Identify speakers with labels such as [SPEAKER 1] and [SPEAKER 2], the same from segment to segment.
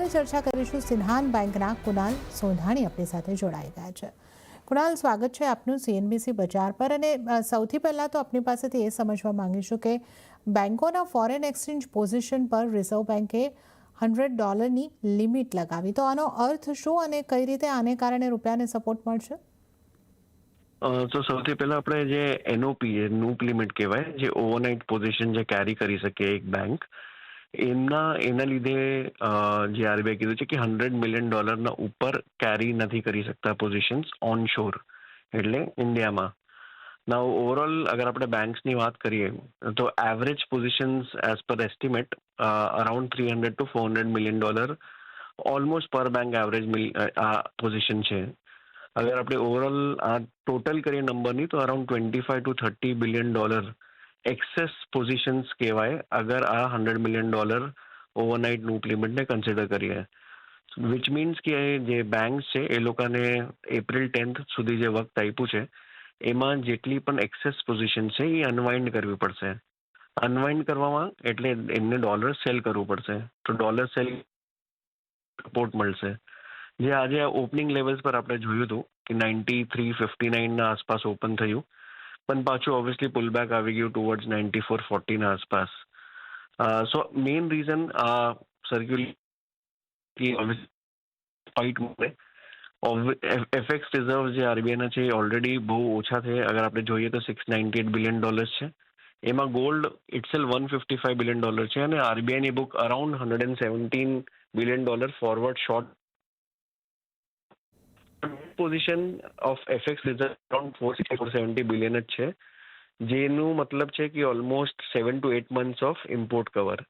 [SPEAKER 1] હવે ચર્ચા કરીશું સિન્હાન બેંકના કુનાલ સોંધાણી આપણી સાથે જોડાઈ ગયા છે। કુનાલ, સ્વાગત છે આપનું સીએનબીસી બજાર પર। અને સૌથી પહેલાં તો આપની પાસેથી એ સમજવા માંગીશું કે બેંકોના ફોરેન એક્સચેન્જ પોઝિશન પર રિઝર્વ બેન્કે $100ની લિમિટ લગાવી, તો આનો અર્થ શું અને કઈ રીતે આને કારણે રૂપિયાને સપોર્ટ મળશે?
[SPEAKER 2] તો સૌથી પહેલા આપણે જે એનઓપી નૂપ લિમિટ કહેવાય, જે ઓવરનાઇટ પોઝિશન જે કેરી કરી શકે એક બેંક, એના લીધે જે આરબીઆઈ કીધું છે કે $100 મિલિયન ઉપર કેરી નથી કરી શકતા પોઝિશન્સ ઓન શોર, એટલે ઇન્ડિયામાં। નાઉ ઓવરઓલ અગર આપણે બેંક્સની વાત કરીએ તો average positions as per estimate around $300 to $400 million almost પર બેંક એવરેજ આ પોઝિશન છે। અગર આપણે ઓવરઓલ આ ટોટલ કરીએ નંબરની તો around $25 to $30 billion access positions કહેવાય અગર આ $100 મિલિયન ઓવરનાઇટ નૂપ લિમિટને કન્સિડર કરીએ, વિચ મીન્સ કે જે બેંક્સ છે એ લોકોને એપ્રિલ 10th સુધી જે વખત આપ્યું છે એમાં જેટલી પણ એક્સેસ પોઝિશન છે એ અનવાઇન્ડ કરવી પડશે। અનવાઇન્ડ કરવામાં એટલે એમને ડોલર સેલ કરવું પડશે, તો ડોલર સેલ સપોર્ટ મળશે। જે આજે ઓપનિંગ લેવલ્સ પર આપણે જોયું હતું કે 93.59ના આસપાસ ઓપન થયું, પણ પાછું ઓબ્વિયસલી પુલબેક આવી ગયું ટુવર્ડ્સ 94.40ના આસપાસ। સો મેઇન રીઝન આ સર્ક્યુલેટ ફાઇટ મળે। એફએક્સ રિઝર્વ જે આરબીઆઈના છે એ ઓલરેડી બહુ ઓછા છે। અગર આપણે જોઈએ તો $698 બિલિયન છે, એમાં ગોલ્ડ ઇટસેલ્ફ $155 બિલિયન છે, અને આરબીઆઈની book around $117 billion forward short position of FX reserve around $460-470 billion જ છે, જેનું મતલબ છે કે almost 7 to 8 months of import cover,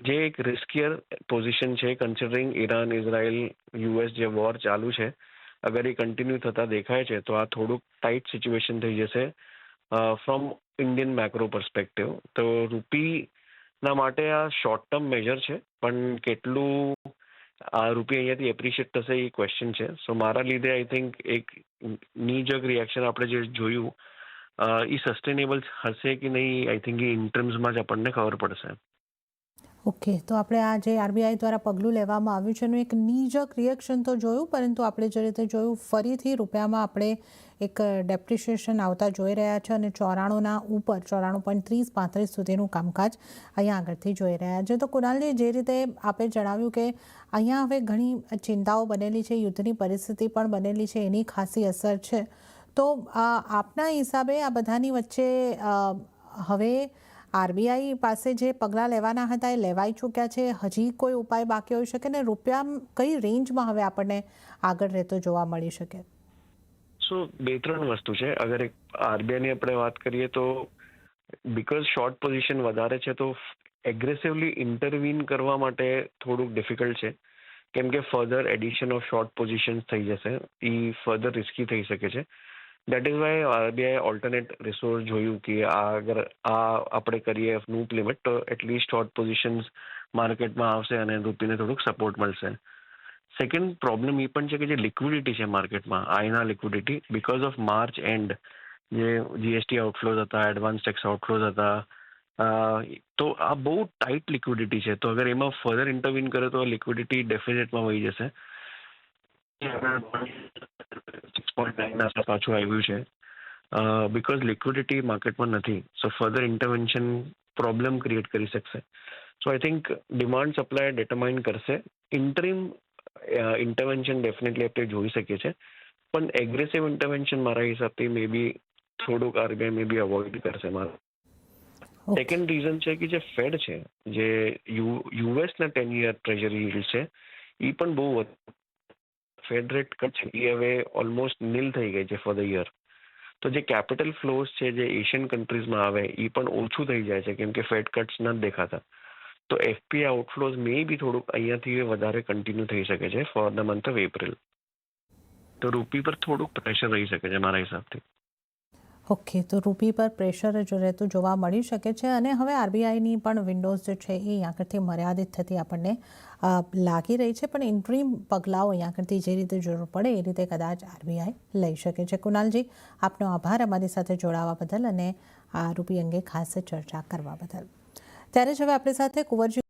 [SPEAKER 2] જે એક રિસ્કિયર પોઝિશન છે કન્સિડરિંગ ઈરાન ઇઝરાયલ યુએસ જે વોર ચાલુ છે। અગર એ કન્ટિન્યુ થતા દેખાય છે તો આ થોડુંક ટાઈટ સિચ્યુએશન થઈ જશે ફ્રોમ ઇન્ડિયન મેક્રો પર્સપેક્ટિવ। તો રૂપીના માટે આ શોર્ટ ટર્મ મેજર છે, પણ કેટલું આ રૂપિયા અહીંયાથી એપ્રિશિએટ થશે એ ક્વેશ્ચન છે। સો મારા લીધે આઈ થિંક એક નીજક રિએક્શન આપણે જે જોયું એ સસ્ટેનેબલ હશે કે નહીં, આઈ થિંક એ ઇન્ટર્મ્સમાં જ આપણને ખબર પડશે।
[SPEAKER 1] ઓકે, તો આપણે આ જે આરબીઆઈ દ્વારા પગલું લેવામાં આવ્યું છે એનું એક નીજક રિએક્શન તો જોયું, પરંતુ આપણે જે રીતે જોયું ફરીથી રૂપિયામાં આપણે એક ડેપ્રિશિએશન આવતા જોઈ રહ્યા છે અને 94ના ઉપર 94.30-35 સુધીનું કામકાજ અહીંયા આગળથી જોઈ રહ્યા છે। તો કુનાલજી, જે રીતે આપે જણાવ્યું કે અહીંયા હવે ઘણી ચિંતાઓ બનેલી છે, યુદ્ધની પરિસ્થિતિ પણ બનેલી છે, એની ખાસી અસર છે, તો આપના હિસાબે આ બધાની વચ્ચે હવે આરબીઆઈ પાસે જે પગલાં લેવાના હતા એ લેવાઈ ચૂક્યા છે, હજી કોઈ ઉપાય બાકી હોઈ શકે ને રૂપિયા કઈ રેન્જમાં હવે આપણને આગળ રહેતો જોવા મળી શકે?
[SPEAKER 2] સો 2-3 વસ્તુ છે। અગર એક આરબીઆઈની આપણે વાત કરીએ તો બિકોઝ શોર્ટ પોઝિશન વધારે છે તો એગ્રેસિવલી ઇન્ટરવીન કરવા માટે થોડુંક ડિફિકલ્ટ છે, કેમ કે further addition of short positions થઈ જશે, એ ફર્ધર રિસ્કી થઈ શકે છે। That is why RBI alternate resource જોયું કે અગર આ આપણે કરીએ નૂપ લિમિટ તો એટલીસ્ટ શોર્ટ પોઝિશન્સ માર્કેટમાં આવશે અને રૂપીને થોડુંક સપોર્ટ મળશે। સેકન્ડ પ્રોબ્લેમ એ પણ છે કે જે લિક્વિડિટી છે માર્કેટમાં, આઈના liquidity because of March end જે જીએસટી આઉટફ્લોઝ હતા, એડવાન્સ ટેક્સ આઉટફ્લોઝ હતા, તો આ બહુ ટાઈટ લિક્વિડિટી છે। તો અગર એમાં ફર્ધર ઇન્ટરવીન કરે તો લિક્વિડિટી ડેફિનેટમાં વહી જશે। 6.9 પાછું આવ્યું છે બિકોઝ લિક્વિડિટી માર્કેટમાં નથી, so further intervention problem create કરી શકશે। So I think demand supply determine કરશે। ઇન્ટરિમ ઇન્ટરવેન્શન ડેફિનેટલી આપણે જોઈ શકીએ છીએ, પણ એગ્રેસિવ ઇન્ટરવેન્શન મારા હિસાબથી મે બી થોડુંક આરબીઆઈ મે બી અવોઇડ કરશે મારા। સેકન્ડ રીઝન છે કે જે ફેડ છે, જે યુએસના 10 year ટ્રેઝરી યીલ્ડ છે, એ પણ બહુ ફેડ રેટ કટ છે એ હવે ઓલમોસ્ટ નીલ થઈ ગઈ છે ફોર ધ યર। તો જે કેપિટલ ફ્લોઝ છે જે એશિયન કન્ટ્રીઝમાં આવે એ પણ ઓછું થઈ જાય છે, કેમ કે ફેડ કટ્સ નથી દેખાતા। તો એફપીઆઈ આઉટફ્લોઝ મે બી થોડુંક અહીંયાથી વધારે કન્ટિન્યુ થઈ શકે છે for the month of April. તો રૂપી પર થોડુંક પ્રેશર રહી શકે છે મારા હિસાબથી।
[SPEAKER 1] ઓકે, તો રૂપી પર પ્રેશર જો રહેતું જોવા મળી શકે છે અને હવે આરબીઆઈની પણ વિન્ડોઝ જે છે એ આગળથી મર્યાદિત થતી આપણને લાગી રહી છે, પણ ઇન્ટ્રીમ પગલાઓ આગળથી જે રીતે જરૂર પડે એ રીતે કદાચ આરબીઆઈ લઈ શકે છે। કુનાલજી, આપનો આભાર અમારી સાથે જોડાવા બદલ અને આ રૂપી અંગે ખાસ ચર્ચા કરવા બદલ। ત્યારે જ હવે આપણી સાથે કુંવરજી